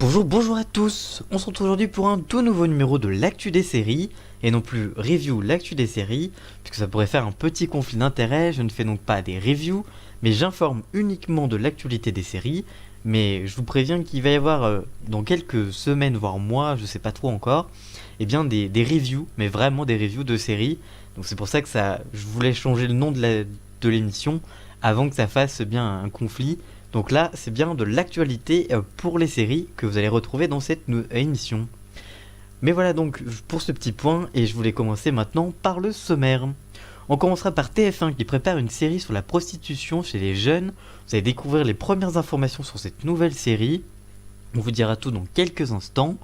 Bonjour à tous. On se retrouve aujourd'hui pour un tout nouveau numéro de l'actu des séries, et non plus review l'actu des séries, puisque ça pourrait faire un petit conflit d'intérêts. Je ne fais donc pas des reviews, mais j'informe uniquement de l'actualité des séries. Mais je vous préviens qu'il va y avoir dans quelques semaines, voire mois, je sais pas trop encore, des reviews, mais vraiment des reviews de séries. Donc c'est pour ça que je voulais changer le nom de l'émission avant que ça fasse bien un conflit. Donc là, c'est bien de l'actualité pour les séries que vous allez retrouver dans cette émission. Mais voilà donc pour ce petit point, et je voulais commencer maintenant par le sommaire. On commencera par TF1 qui prépare une série sur la prostitution chez les jeunes. Vous allez découvrir les premières informations sur cette nouvelle série. On vous dira tout dans quelques instants.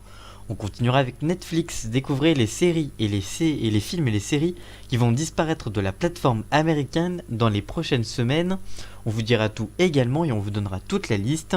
On continuera avec Netflix, découvrir les séries et les films et les séries qui vont disparaître de la plateforme américaine dans les prochaines semaines. On vous dira tout également et on vous donnera toute la liste.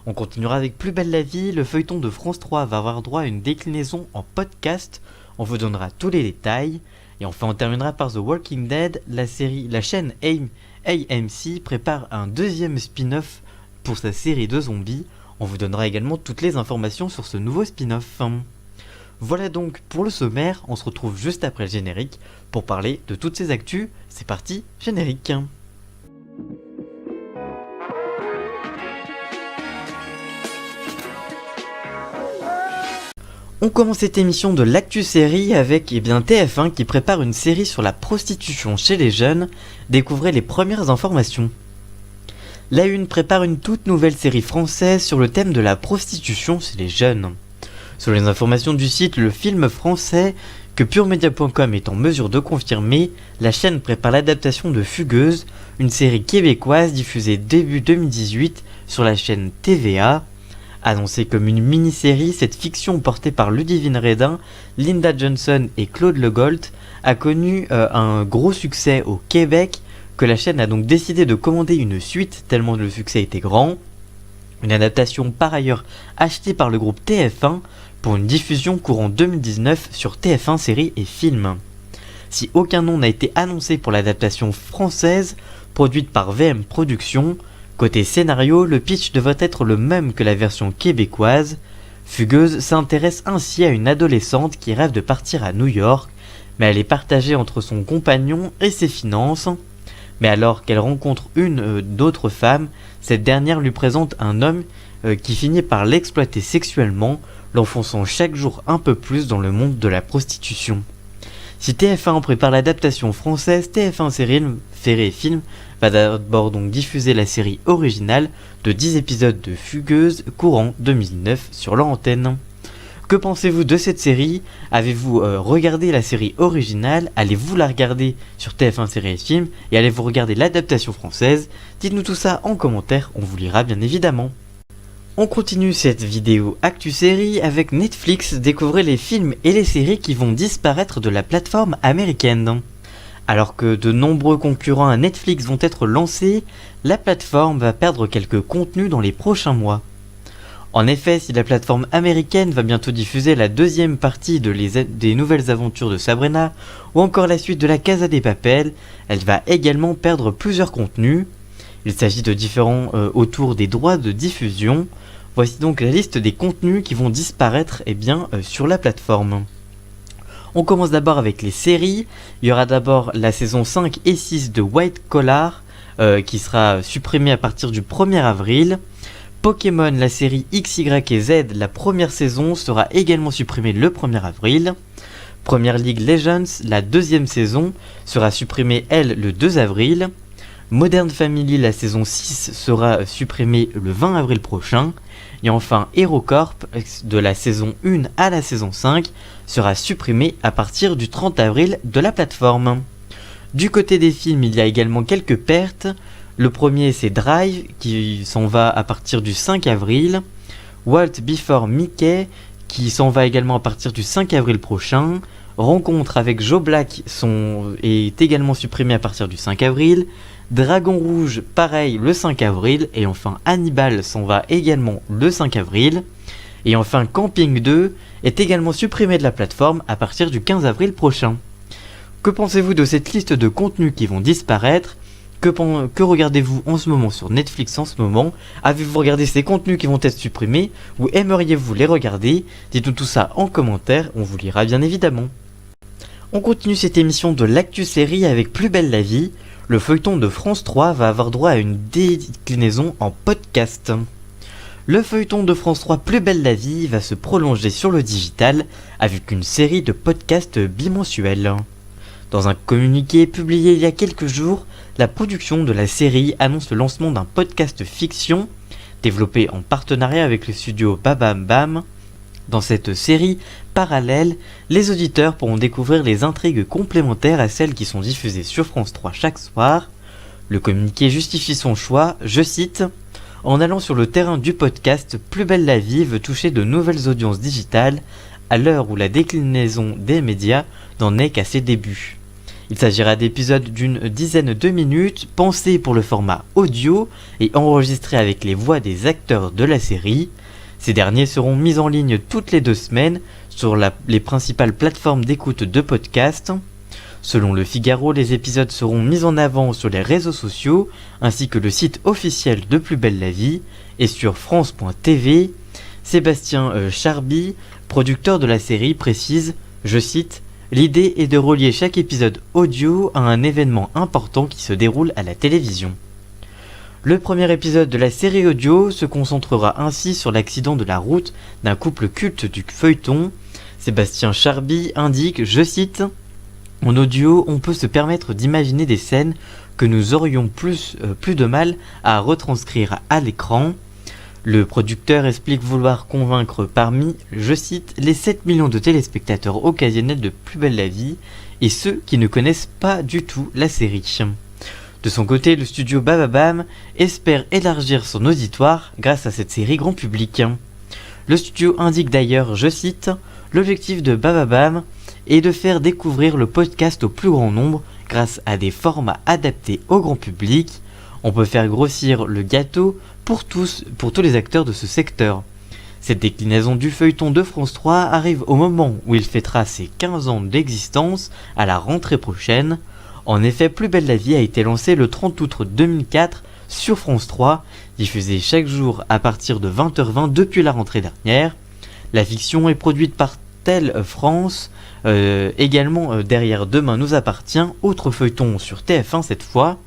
On continuera avec Plus belle la vie, le feuilleton de France 3 va avoir droit à une déclinaison en podcast. On vous donnera tous les détails. Et enfin on terminera par The Walking Dead, la chaîne AMC prépare un deuxième spin-off pour sa série de zombies. On vous donnera également toutes les informations sur ce nouveau spin-off. Voilà donc pour le sommaire, on se retrouve juste après le générique pour parler de toutes ces actus. C'est parti, générique. On commence cette émission de l'actu série avec TF1 qui prépare une série sur la prostitution chez les jeunes. Découvrez les premières informations. La Une prépare une toute nouvelle série française sur le thème de la prostitution chez les jeunes. Selon les informations du site Le Film Français, que puremedia.com est en mesure de confirmer, la chaîne prépare l'adaptation de Fugueuse, une série québécoise diffusée début 2018 sur la chaîne TVA. Annoncée comme une mini-série, cette fiction portée par Ludivine Redin, Linda Johnson et Claude Legault a connu un gros succès au Québec, que la chaîne a donc décidé de commander une suite tellement le succès était grand. Une adaptation par ailleurs achetée par le groupe TF1 pour une diffusion courant 2019 sur TF1 séries et films. Si aucun nom n'a été annoncé pour l'adaptation française produite par VM Productions, côté scénario, le pitch devrait être le même que la version québécoise. Fugueuse s'intéresse ainsi à une adolescente qui rêve de partir à New York, mais elle est partagée entre son compagnon et ses finances. Mais alors qu'elle rencontre une d'autres femmes, cette dernière lui présente un homme qui finit par l'exploiter sexuellement, l'enfonçant chaque jour un peu plus dans le monde de la prostitution. Si TF1 prépare l'adaptation française, TF1 séries et films va d'abord donc diffuser la série originale de 10 épisodes de Fugueuse courant 2009 sur leur antenne. Que pensez-vous de cette série ? Avez-vous regardé la série originale ? Allez-vous la regarder sur TF1 séries et films ? Et allez-vous regarder l'adaptation française ? Dites-nous tout ça en commentaire, on vous lira bien évidemment. On continue cette vidéo Actu Série avec Netflix, découvrez les films et les séries qui vont disparaître de la plateforme américaine. Alors que de nombreux concurrents à Netflix vont être lancés, la plateforme va perdre quelques contenus dans les prochains mois. En effet, si la plateforme américaine va bientôt diffuser la deuxième partie des nouvelles aventures de Sabrina ou encore la suite de la Casa de Papel, elle va également perdre plusieurs contenus. Il s'agit de différents autour des droits de diffusion. Voici donc la liste des contenus qui vont disparaître sur la plateforme. On commence d'abord avec les séries. Il y aura d'abord la saison 5 et 6 de White Collar qui sera supprimée à partir du 1er avril. Pokémon, la série X, Y et Z, la première saison sera également supprimée le 1er avril. Premier League Legends, la deuxième saison sera supprimée elle le 2 avril. Modern Family, la saison 6 sera supprimée le 20 avril prochain. Et enfin HeroCorp, de la saison 1 à la saison 5, sera supprimée à partir du 30 avril de la plateforme. Du côté des films, il y a également quelques pertes. Le premier c'est Drive qui s'en va à partir du 5 avril. Walt Before Mickey qui s'en va également à partir du 5 avril prochain. Rencontre avec Joe Black est également supprimé à partir du 5 avril. Dragon Rouge pareil le 5 avril. Et enfin Hannibal s'en va également le 5 avril. Et enfin Camping 2 est également supprimé de la plateforme à partir du 15 avril prochain. Que pensez-vous de cette liste de contenus qui vont disparaître ? Que regardez-vous en ce moment sur Netflix en ce moment? Avez-vous regardé ces contenus qui vont être supprimés? Ou aimeriez-vous les regarder? Dites-nous tout ça en commentaire, on vous lira bien évidemment. On continue cette émission de l'actu série avec Plus belle la vie. Le feuilleton de France 3 va avoir droit à une déclinaison en podcast. Le feuilleton de France 3 Plus belle la vie va se prolonger sur le digital avec une série de podcasts bimensuels. Dans un communiqué publié il y a quelques jours, la production de la série annonce le lancement d'un podcast fiction développé en partenariat avec le studio Babam Bam. Dans cette série parallèle, les auditeurs pourront découvrir les intrigues complémentaires à celles qui sont diffusées sur France 3 chaque soir. Le communiqué justifie son choix, je cite, « En allant sur le terrain du podcast, Plus belle la vie veut toucher de nouvelles audiences digitales à l'heure où la déclinaison des médias n'en est qu'à ses débuts. Il s'agira d'épisodes d'une dizaine de minutes, pensés pour le format audio et enregistrés avec les voix des acteurs de la série. Ces derniers seront mis en ligne toutes les 2 semaines sur les principales plateformes d'écoute de podcasts. Selon Le Figaro, les épisodes seront mis en avant sur les réseaux sociaux ainsi que le site officiel de Plus belle la vie et sur France.tv. Sébastien Charby, producteur de la série, précise, je cite, « L'idée est de relier chaque épisode audio à un événement important qui se déroule à la télévision. » Le premier épisode de la série audio se concentrera ainsi sur l'accident de la route d'un couple culte du feuilleton. Sébastien Charby indique, je cite, « En audio, on peut se permettre d'imaginer des scènes que nous aurions plus de mal à retranscrire à l'écran. » Le producteur explique vouloir convaincre parmi, je cite, « les 7 millions de téléspectateurs occasionnels de Plus belle la vie et ceux qui ne connaissent pas du tout la série. » De son côté, le studio Bababam espère élargir son auditoire grâce à cette série grand public. Le studio indique d'ailleurs, je cite, « L'objectif de Bababam est de faire découvrir le podcast au plus grand nombre grâce à des formats adaptés au grand public. On peut faire grossir le gâteau pour tous les acteurs de ce secteur. » Cette déclinaison du feuilleton de France 3 arrive au moment où il fêtera ses 15 ans d'existence à la rentrée prochaine. En effet, Plus belle la vie a été lancé le 30 août 2004 sur France 3, diffusé chaque jour à partir de 20h20 depuis la rentrée dernière. La fiction est produite par Tel France, également derrière Demain nous appartient, autre feuilleton sur TF1 cette fois.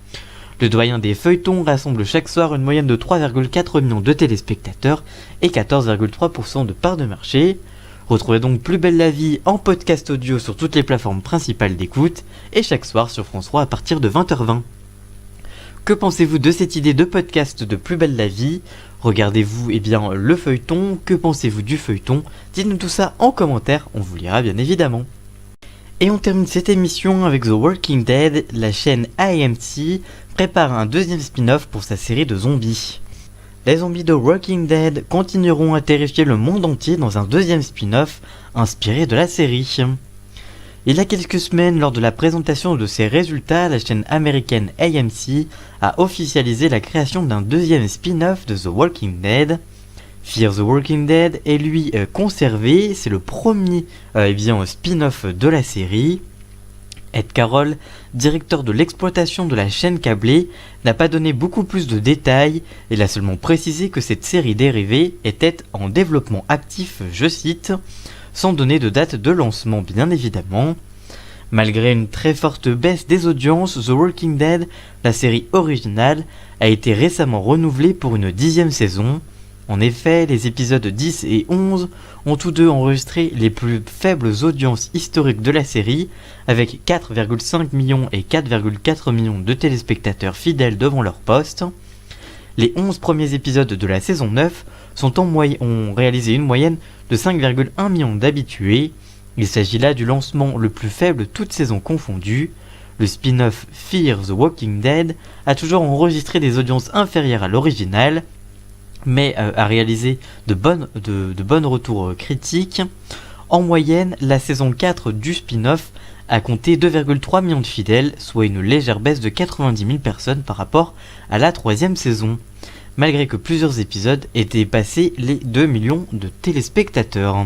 Le doyen des feuilletons rassemble chaque soir une moyenne de 3,4 millions de téléspectateurs et 14,3% de part de marché. Retrouvez donc Plus belle la vie en podcast audio sur toutes les plateformes principales d'écoute et chaque soir sur France 3 à partir de 20h20. Que pensez-vous de cette idée de podcast de Plus belle la vie? Regardez-vous le feuilleton? Que pensez-vous du feuilleton? Dites-nous tout ça en commentaire, on vous lira bien évidemment. Et on termine cette émission avec The Walking Dead. La chaîne AMC prépare un deuxième spin-off pour sa série de zombies. Les zombies de Walking Dead continueront à terrifier le monde entier dans un deuxième spin-off inspiré de la série. Il y a quelques semaines, lors de la présentation de ses résultats, la chaîne américaine AMC a officialisé la création d'un deuxième spin-off de The Walking Dead. Fear the Walking Dead est lui conservé, c'est le premier spin-off de la série. Ed Carroll, directeur de l'exploitation de la chaîne câblée, n'a pas donné beaucoup plus de détails, il a seulement précisé que cette série dérivée était en développement actif, je cite, sans donner de date de lancement bien évidemment. Malgré une très forte baisse des audiences, The Walking Dead, la série originale, a été récemment renouvelée pour une 10e saison. En effet, les épisodes 10 et 11 ont tous deux enregistré les plus faibles audiences historiques de la série, avec 4,5 millions et 4,4 millions de téléspectateurs fidèles devant leur poste. Les 11 premiers épisodes de la saison 9 ont réalisé une moyenne de 5,1 millions d'habitués. Il s'agit là du lancement le plus faible toutes saisons confondues. Le spin-off Fear the Walking Dead a toujours enregistré des audiences inférieures à l'original, mais a réalisé de bons retours critiques. En moyenne, la saison 4 du spin-off a compté 2,3 millions de fidèles, soit une légère baisse de 90 000 personnes par rapport à la 3e saison, malgré que plusieurs épisodes aient dépassé les 2 millions de téléspectateurs.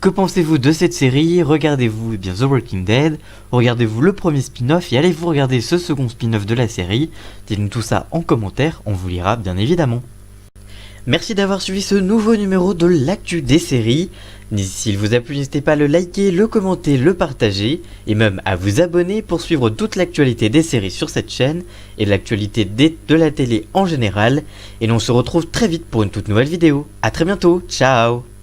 Que pensez-vous de cette série? Regardez-vous The Walking Dead? Regardez-vous le premier spin-off et allez-vous regarder ce second spin-off de la série? Dites-nous tout ça en commentaire, on vous lira bien évidemment. Merci d'avoir suivi ce nouveau numéro de l'actu des séries. S'il vous a plu, n'hésitez pas à le liker, le commenter, le partager et même à vous abonner pour suivre toute l'actualité des séries sur cette chaîne et l'actualité de la télé en général. Et l'on se retrouve très vite pour une toute nouvelle vidéo. A très bientôt, ciao!